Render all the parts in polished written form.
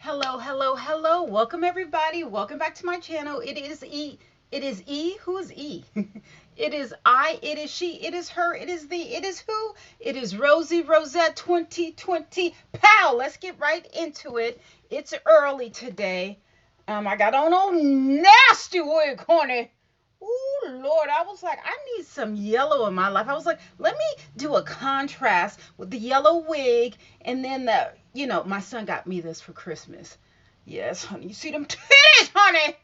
Hello, hello, hello. Welcome everybody. Welcome back to my channel. It is E. It is E. Who is E? It is I. It is she. It is her. It is thee. It is who? It is Rosie Rosette 2020. Pow! Let's get right into it. It's early today. I got on old nasty wig, honey. Oh Lord, I was like, I need some yellow in my life. I was like, let me do a contrast with the yellow wig and then my son got me this for Christmas. Yes, honey. You see them titties, honey?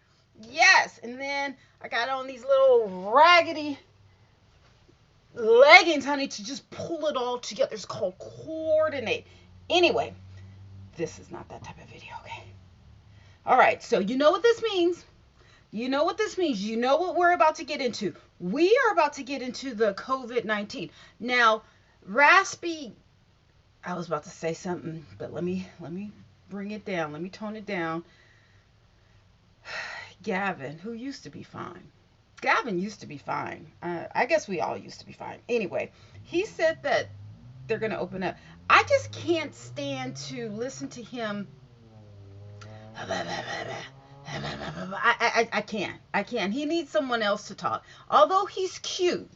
Yes. And then I got on these little raggedy leggings, honey, to just pull it all together. It's called coordinate. Anyway, this is not that type of video, okay? All right, so you know what this means. You know what this means. You know what we're about to get into. We are about to get into the COVID-19. Now, raspy, I was about to say something, but let me bring it down. Let me tone it down. Gavin, who used to be fine. Gavin used to be fine. I guess we all used to be fine. Anyway, he said that they're going to open up. I just can't stand to listen to him. I can't. I can't. He needs someone else to talk. Although he's cute,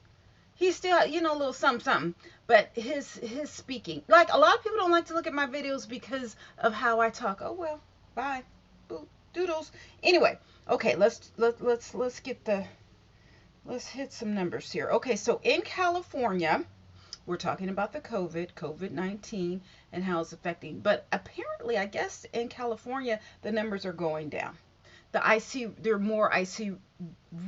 he's still, a little something, something. But his speaking, like a lot of people don't like to look at my videos because of how I talk. Oh well, bye, boo, doodles. Anyway, okay, let's get let's hit some numbers here. Okay, so in California, we're talking about the COVID-19 and how it's affecting. But apparently, I guess in California, the numbers are going down. There are more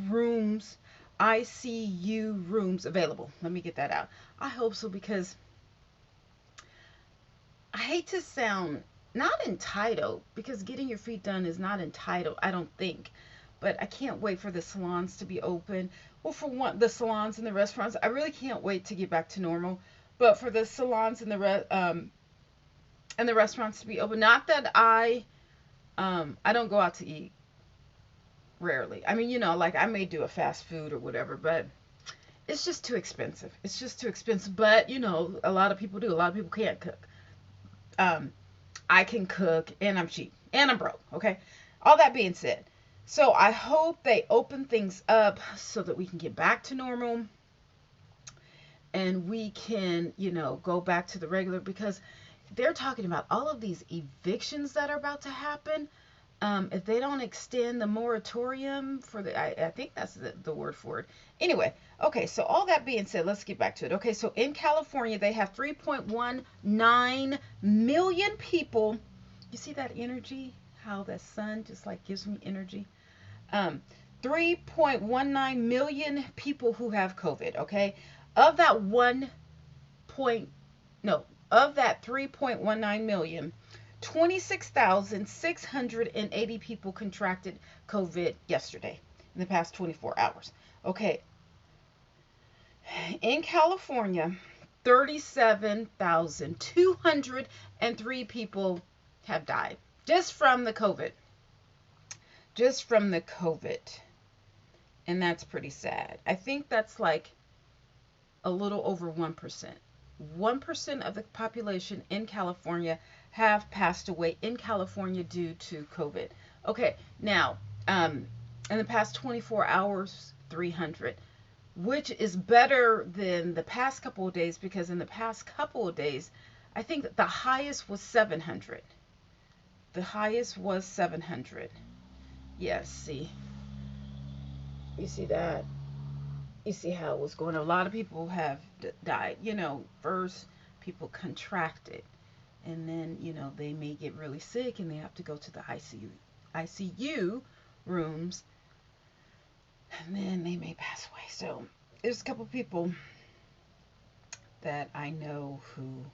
rooms, ICU rooms available. Let me get that out. I hope so because I hate to sound not entitled because getting your feet done is not entitled, I don't think. But I can't wait for the salons to be open. Well, for one, the salons and the restaurants, I really can't wait to get back to normal. But for the salons and the restaurants to be open, not that I don't go out to eat rarely. I mean, like I may do a fast food or whatever, but it's just too expensive. It's just too expensive. But a lot of people do. A lot of people can't cook. Um, I can cook, and I'm cheap, and I'm broke. Okay. All that being said, so I hope they open things up so that we can get back to normal and we can, go back to the regular because they're talking about all of these evictions that are about to happen. If they don't extend the moratorium for I think that's the word for it. Anyway, okay, so all that being said, let's get back to it. Okay, so in California, they have 3.19 million people. You see that energy? How the sun just like gives me energy. Um, 3.19 million people who have COVID. Okay, of that one point no of that 3.19 million, 26,680 people contracted COVID yesterday in the past 24 hours. Okay, in California, 37,203 people have died just from the COVID. Just from the COVID. And that's pretty sad. I think that's like a little over 1%. 1% of the population in California have passed away in California due to COVID. Okay, now, in the past 24 hours, 300, which is better than the past couple of days because in the past couple of days, I think that the highest was 700. The highest was 700. Yes, see. You see that? You see how it was going. A lot of people have died. First people contracted, and then they may get really sick and they have to go to the ICU rooms, and then they may pass away. So there's a couple people that I know who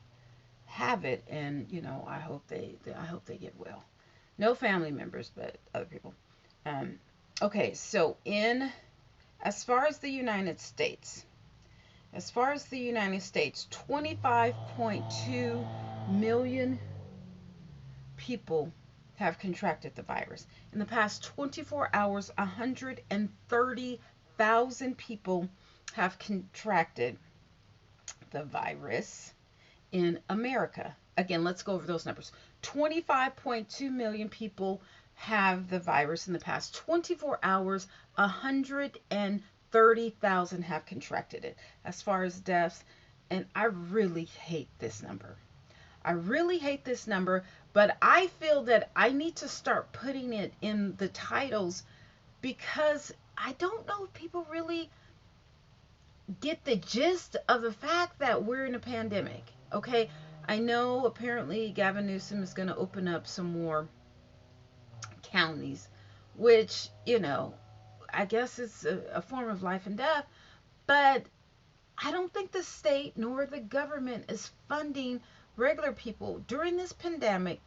have it, and I hope they get well. No family members, but other people. Okay, so in as far as the United States, 25.2 million people have contracted the virus. In the past 24 hours, 130,000 people have contracted the virus in America. Again, let's go over those numbers. 25.2 million people have the virus in the past 24 hours. 130,000 have contracted it as far as deaths. And I really hate this number. I really hate this number, but I feel that I need to start putting it in the titles because I don't know if people really get the gist of the fact that we're in a pandemic. Okay, I know apparently Gavin Newsom is going to open up some more counties, which, I guess it's a form of life and death, but I don't think the state nor the government is funding regular people during this pandemic.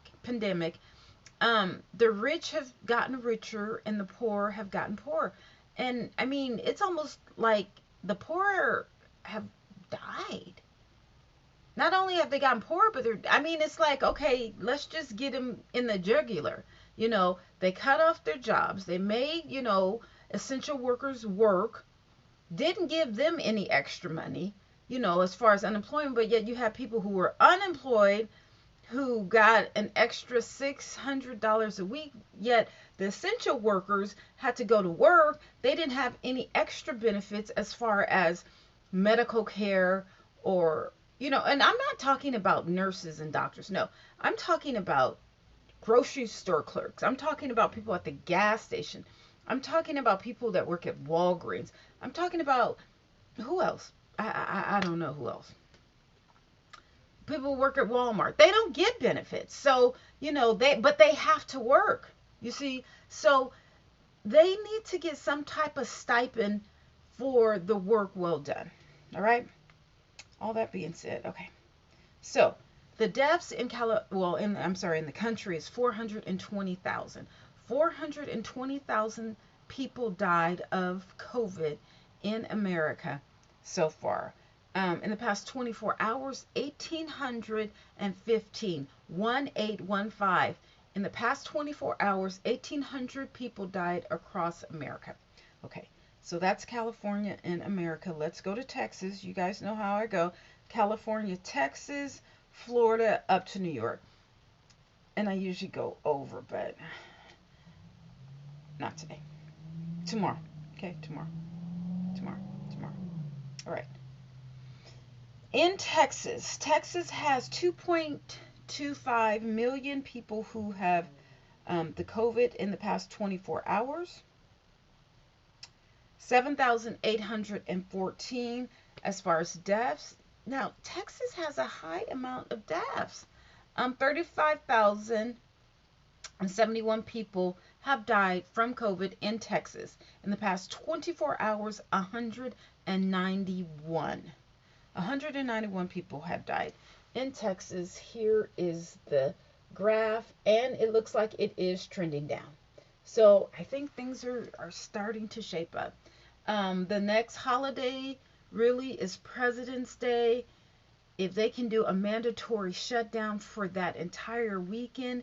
The rich have gotten richer and the poor have gotten poorer. And I mean, it's almost like the poor have died. Not only have they gotten poorer, but I mean, it's like, okay, let's just get them in the jugular. They cut off their jobs. They made, essential workers work, didn't give them any extra money, as far as unemployment, but yet you have people who were unemployed who got an extra $600 a week, yet the essential workers had to go to work. They didn't have any extra benefits as far as medical care or, and I'm not talking about nurses and doctors. No, I'm talking about grocery store clerks. I'm talking about people at the gas station. I'm talking about people that work at Walgreens. I'm talking about who else? I don't know who else. People work at Walmart. They don't get benefits. So, they have to work. You see? So they need to get some type of stipend for the work well done. All right? All that being said, okay. So, the deaths in in the country is 420,000. 420,000 people died of COVID in America so far. In the past 24 hours, 1,815. In the past 24 hours, 1,800 people died across America. Okay, so that's California and America. Let's go to Texas. You guys know how I go. California, Texas, Florida, up to New York. And I usually go over, but not today. Tomorrow. Okay, tomorrow. All right. In Texas, Texas has 2.25 million people who have the COVID in the past 24 hours. 7,814 as far as deaths. Now, Texas has a high amount of deaths. 35,071 people have died from COVID in Texas. In the past 24 hours, 191 people have died in Texas. Here is the graph, and it looks like it is trending down. So I think things are starting to shape up. The next holiday really is President's Day. If they can do a mandatory shutdown for that entire weekend,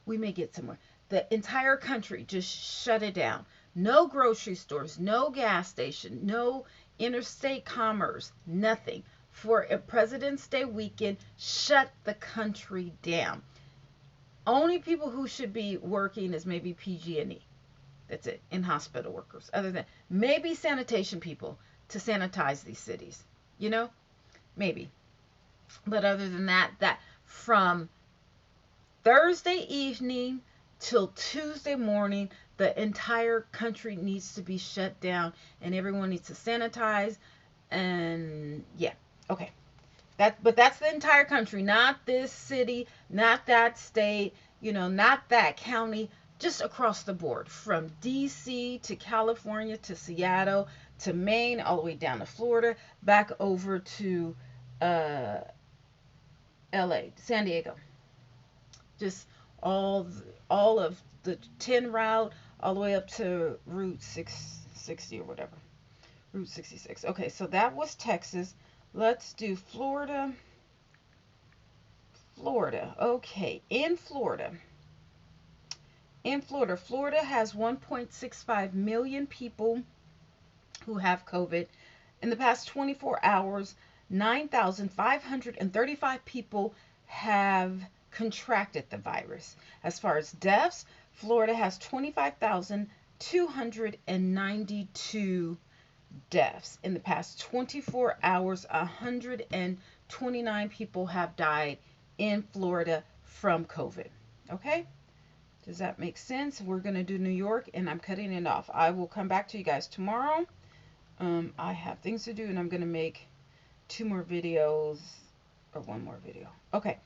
we may get somewhere. The entire country just shut it down. No grocery stores, no gas station, no interstate commerce, nothing. For a President's Day weekend, shut the country down. Only people who should be working is maybe PG&E. That's it. And hospital workers. Other than maybe sanitation people to sanitize these cities. Maybe. But other than that from Thursday evening till Tuesday morning, the entire country needs to be shut down and everyone needs to sanitize. And yeah, okay. But that's the entire country, not this city, not that state, not that county, just across the board, from DC to California to Seattle to Maine, all the way down to Florida, back over to LA, San Diego. Just all of the 10 route all the way up to Route 660 or whatever. Route 66. Okay, so that was Texas. Let's do Florida. Okay, in Florida, Florida has 1.65 million people who have COVID. In the past 24 hours, 9,535 people have contracted the virus. As far as deaths, Florida has 25,292 deaths. In the past 24 hours, 129 people have died in Florida from COVID. Okay? Does that make sense? We're going to do New York, and I'm cutting it off. I will come back to you guys tomorrow. I have things to do, and I'm going to make 2 more videos, or 1 more video. Okay.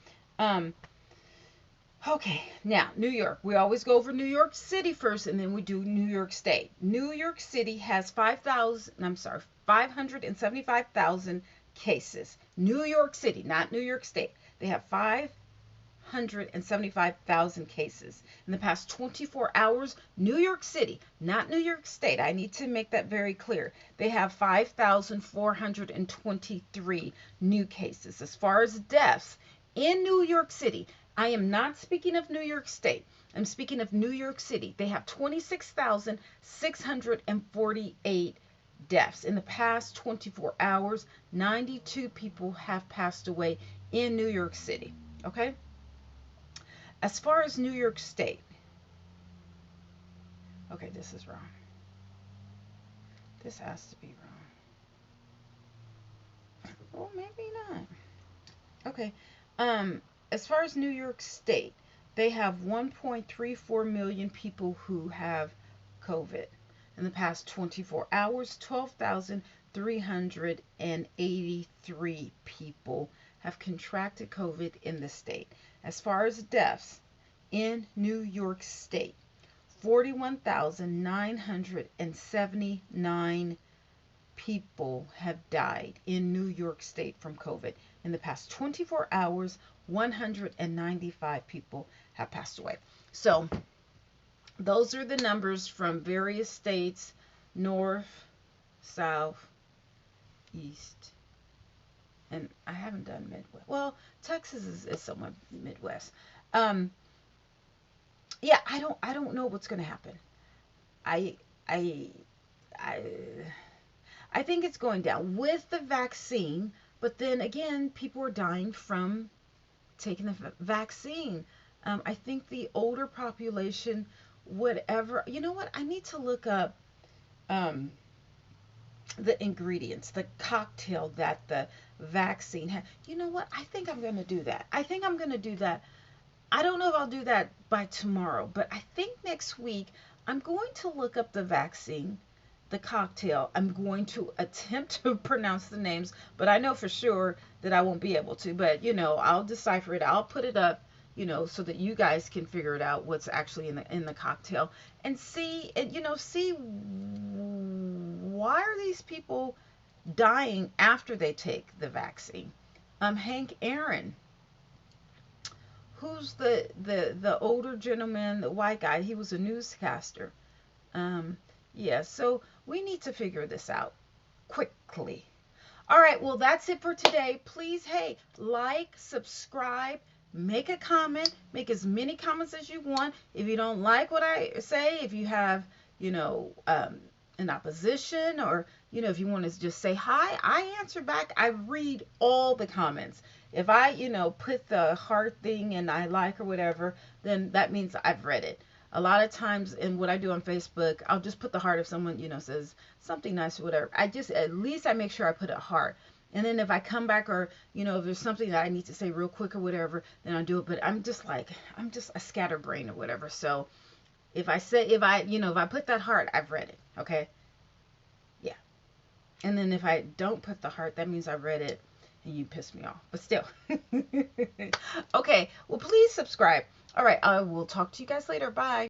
Okay, now, New York. We always go over New York City first, and then we do New York State. New York City has 575,000 cases. New York City, not New York State. They have 575,000 cases. In the past 24 hours, New York City, not New York State. I need to make that very clear. They have 5,423 new cases. As far as deaths, in New York City, I am not speaking of New York State. I'm speaking of New York City. They have 26,648 deaths. In the past 24 hours, 92 people have passed away in New York City. Okay? As far as New York State. Okay, this is wrong. This has to be wrong. Well, maybe not. Okay. As far as New York State, they have 1.34 million people who have COVID. In the past 24 hours, 12,383 people have contracted COVID in the state. As far as deaths in New York State, 41,979 people have died in New York State from COVID. In the past 24 hours, 195 people have passed away. So those are the numbers from various states, north, south, east, and I haven't done Midwest. Well, Texas is somewhat Midwest. Yeah, I don't know what's going to happen. I I I think it's going down with the vaccine, but then again, people are dying from taking the vaccine. I think the older population, whatever, you know what? I need to look up um, the ingredients, the cocktail that the vaccine had. You know what? I think I'm going to do that. I think I'm going to do that. I don't know if I'll do that by tomorrow, but I think next week I'm going to look up the vaccine, the cocktail. I'm going to attempt to pronounce the names, but I know for sure that I won't be able to. But, I'll decipher it. I'll put it up, so that you guys can figure it out what's actually in the cocktail and see, see why are these people dying after they take the vaccine. Hank Aaron, who's the older gentleman, the white guy, he was a newscaster. Yeah, so we need to figure this out quickly. All right, well, that's it for today. Please, hey, like, subscribe, make a comment, make as many comments as you want. If you don't like what I say, if you have, an opposition, or, if you want to just say hi, I answer back. I read all the comments. If I, put the heart thing and I like or whatever, then that means I've read it. A lot of times in what I do on Facebook, I'll just put the heart if someone, says something nice or whatever. at least I make sure I put a heart. And then if I come back, or, if there's something that I need to say real quick or whatever, then I'll do it. But I'm just a scatterbrain or whatever. So if I put that heart, I've read it. Okay. Yeah. And then if I don't put the heart, that means I read it and you pissed me off. But still. Okay. Well, please subscribe. All right. I will talk to you guys later. Bye.